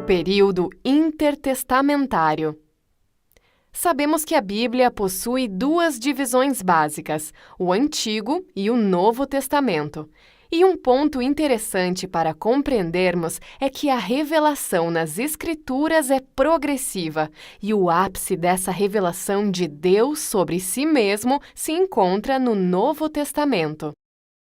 período intertestamentário. Sabemos que a Bíblia possui duas divisões básicas, o Antigo e o Novo Testamento. E um ponto interessante para compreendermos é que a revelação nas Escrituras é progressiva, e o ápice dessa revelação de Deus sobre si mesmo se encontra no Novo Testamento.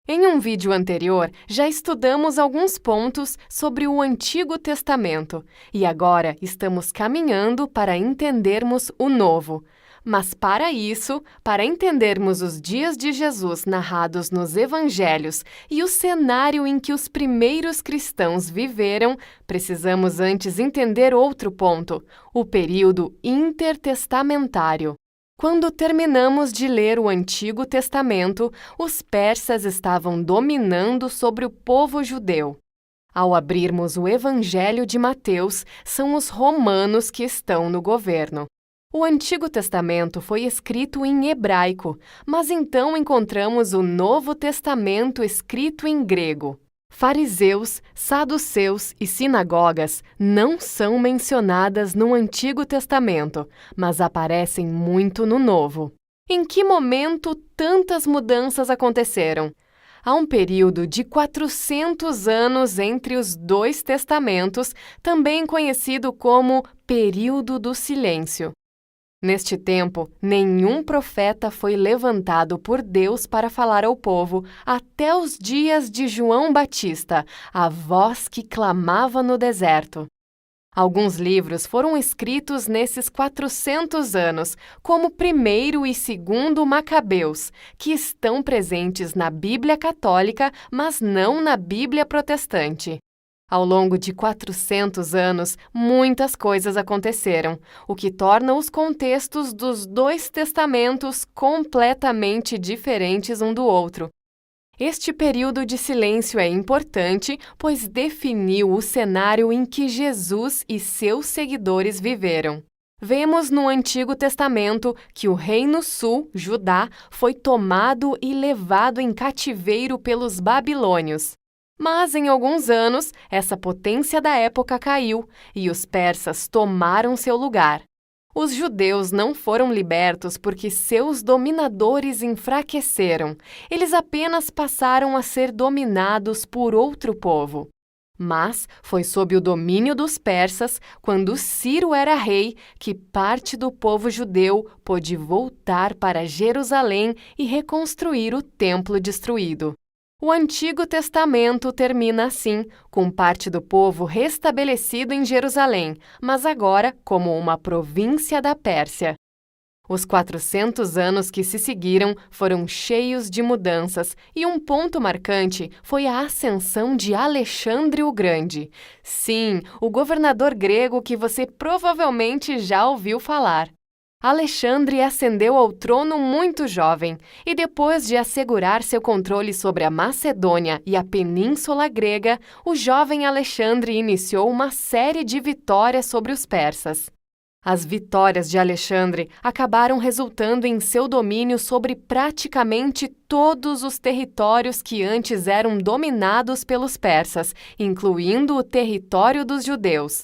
Em um vídeo anterior, já estudamos alguns pontos sobre o Antigo Testamento, e agora estamos caminhando para entendermos o Novo. Mas para isso, para entendermos os dias de Jesus narrados nos Evangelhos e o cenário em que os primeiros cristãos viveram, precisamos antes entender outro ponto, o período intertestamentário. Quando terminamos de ler o Antigo Testamento, os persas estavam dominando sobre o povo judeu. Ao abrirmos o Evangelho de Mateus, são os romanos que estão no governo. O Antigo Testamento foi escrito em hebraico, mas então encontramos o Novo Testamento escrito em grego. Fariseus, saduceus e sinagogas não são mencionadas no Antigo Testamento, mas aparecem muito no Novo. Em que momento tantas mudanças aconteceram? Há um período de 400 anos entre os dois testamentos, também conhecido como período do silêncio. Neste tempo, nenhum profeta foi levantado por Deus para falar ao povo até os dias de João Batista, a voz que clamava no deserto. Alguns livros foram escritos nesses 400 anos, como 1º e 2º Macabeus, que estão presentes na Bíblia Católica, mas não na Bíblia Protestante. Ao longo de 400 anos, muitas coisas aconteceram, o que torna os contextos dos dois testamentos completamente diferentes um do outro. Este período de silêncio é importante, pois definiu o cenário em que Jesus e seus seguidores viveram. Vemos no Antigo Testamento que o Reino Sul, Judá, foi tomado e levado em cativeiro pelos babilônios. Mas, em alguns anos, essa potência da época caiu e os persas tomaram seu lugar. Os judeus não foram libertos porque seus dominadores enfraqueceram. Eles apenas passaram a ser dominados por outro povo. Mas foi sob o domínio dos persas, quando Ciro era rei, que parte do povo judeu pôde voltar para Jerusalém e reconstruir o templo destruído. O Antigo Testamento termina assim, com parte do povo restabelecido em Jerusalém, mas agora como uma província da Pérsia. Os 400 anos que se seguiram foram cheios de mudanças e um ponto marcante foi a ascensão de Alexandre o Grande. Sim, o governador grego que você provavelmente já ouviu falar. Alexandre ascendeu ao trono muito jovem e, depois de assegurar seu controle sobre a Macedônia e a Península Grega, o jovem Alexandre iniciou uma série de vitórias sobre os persas. As vitórias de Alexandre acabaram resultando em seu domínio sobre praticamente todos os territórios que antes eram dominados pelos persas, incluindo o território dos judeus.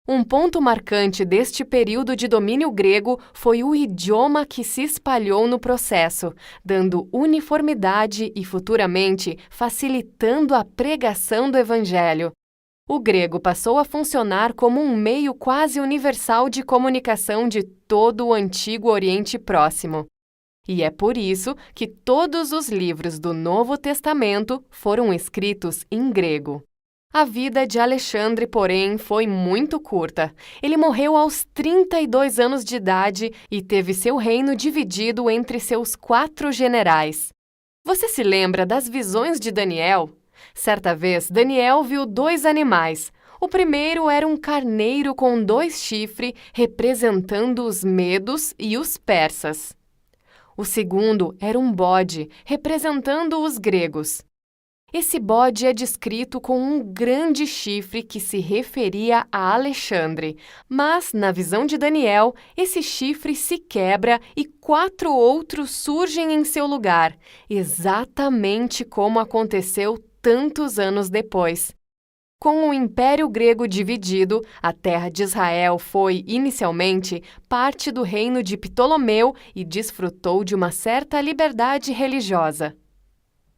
Um ponto marcante deste período de domínio grego foi o idioma que se espalhou no processo, dando uniformidade e, futuramente, facilitando a pregação do Evangelho. O grego passou a funcionar como um meio quase universal de comunicação de todo o Antigo Oriente Próximo. E é por isso que todos os livros do Novo Testamento foram escritos em grego. A vida de Alexandre, porém, foi muito curta. Ele morreu aos 32 anos de idade e teve seu reino dividido entre seus 4 generais. Você se lembra das visões de Daniel? Certa vez, Daniel viu 2 animais. O primeiro era um carneiro com 2 chifres, representando os medos e os persas. O segundo era um bode, representando os gregos. Esse bode é descrito com um grande chifre que se referia a Alexandre, mas, na visão de Daniel, esse chifre se quebra e 4 outros surgem em seu lugar, exatamente como aconteceu tantos anos depois. Com o Império Grego dividido, a terra de Israel foi, inicialmente, parte do reino de Ptolomeu e desfrutou de uma certa liberdade religiosa.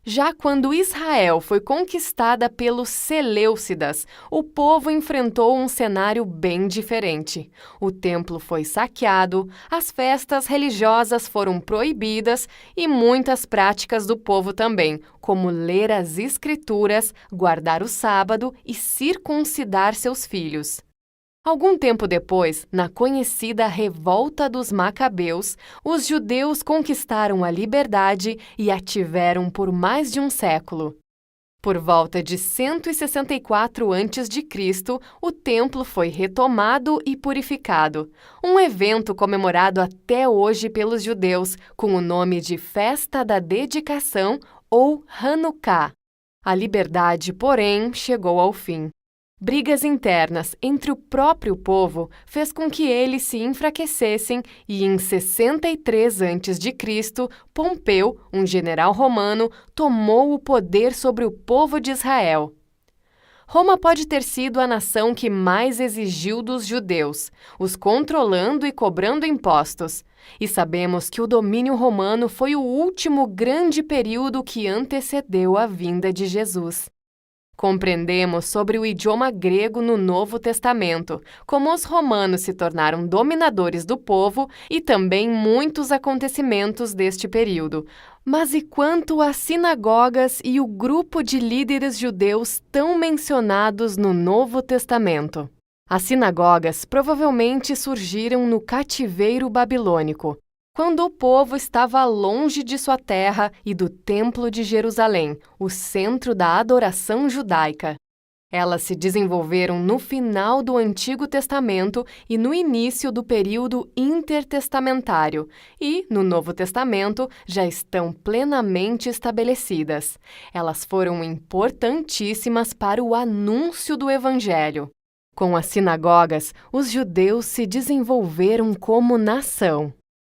Já quando Israel foi conquistada pelos Seleucidas, o povo enfrentou um cenário bem diferente. O templo foi saqueado, as festas religiosas foram proibidas e muitas práticas do povo também, como ler as Escrituras, guardar o sábado e circuncidar seus filhos. Algum tempo depois, na conhecida Revolta dos Macabeus, os judeus conquistaram a liberdade e a tiveram por mais de um século. Por volta de 164 a.C., o templo foi retomado e purificado, um evento comemorado até hoje pelos judeus com o nome de Festa da Dedicação ou Hanukkah. A liberdade, porém, chegou ao fim. Brigas internas entre o próprio povo fez com que eles se enfraquecessem e em 63 a.C., Pompeu, um general romano, tomou o poder sobre o povo de Israel. Roma pode ter sido a nação que mais exigiu dos judeus, os controlando e cobrando impostos. E sabemos que o domínio romano foi o último grande período que antecedeu a vinda de Jesus. Compreendemos sobre o idioma grego no Novo Testamento, como os romanos se tornaram dominadores do povo e também muitos acontecimentos deste período. Mas e quanto às sinagogas e o grupo de líderes judeus tão mencionados no Novo Testamento? As sinagogas provavelmente surgiram no cativeiro babilônico, quando o povo estava longe de sua terra e do Templo de Jerusalém, o centro da adoração judaica. Elas se desenvolveram no final do Antigo Testamento e no início do período intertestamentário, e, no Novo Testamento, já estão plenamente estabelecidas. Elas foram importantíssimas para o anúncio do Evangelho. Com as sinagogas, os judeus se desenvolveram como nação.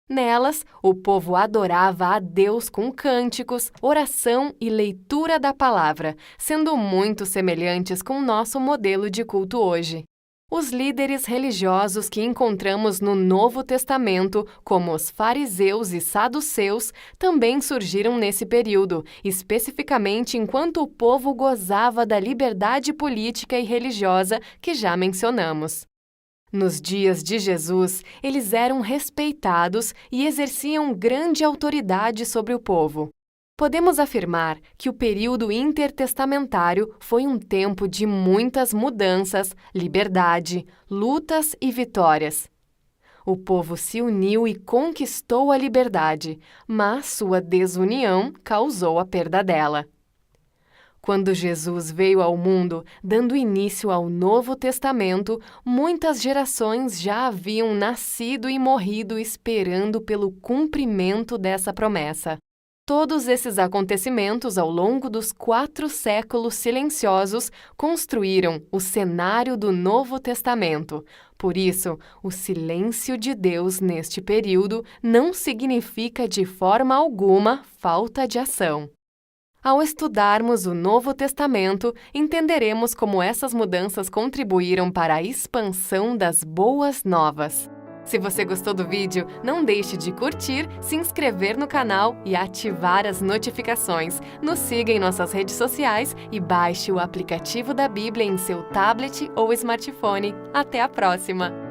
Nelas, o povo adorava a Deus com cânticos, oração e leitura da palavra, sendo muito semelhantes com o nosso modelo de culto hoje. Os líderes religiosos que encontramos no Novo Testamento, como os fariseus e saduceus, também surgiram nesse período, especificamente enquanto o povo gozava da liberdade política e religiosa que já mencionamos. Nos dias de Jesus, eles eram respeitados e exerciam grande autoridade sobre o povo. Podemos afirmar que o período intertestamentário foi um tempo de muitas mudanças, liberdade, lutas e vitórias. O povo se uniu e conquistou a liberdade, mas sua desunião causou a perda dela. Quando Jesus veio ao mundo, dando início ao Novo Testamento, muitas gerações já haviam nascido e morrido esperando pelo cumprimento dessa promessa. Todos esses acontecimentos ao longo dos 4 séculos silenciosos construíram o cenário do Novo Testamento. Por isso, o silêncio de Deus neste período não significa de forma alguma falta de ação. Ao estudarmos o Novo Testamento, entenderemos como essas mudanças contribuíram para a expansão das boas novas. Se você gostou do vídeo, não deixe de curtir, se inscrever no canal e ativar as notificações. Nos siga em nossas redes sociais e baixe o aplicativo da Bíblia em seu tablet ou smartphone. Até a próxima!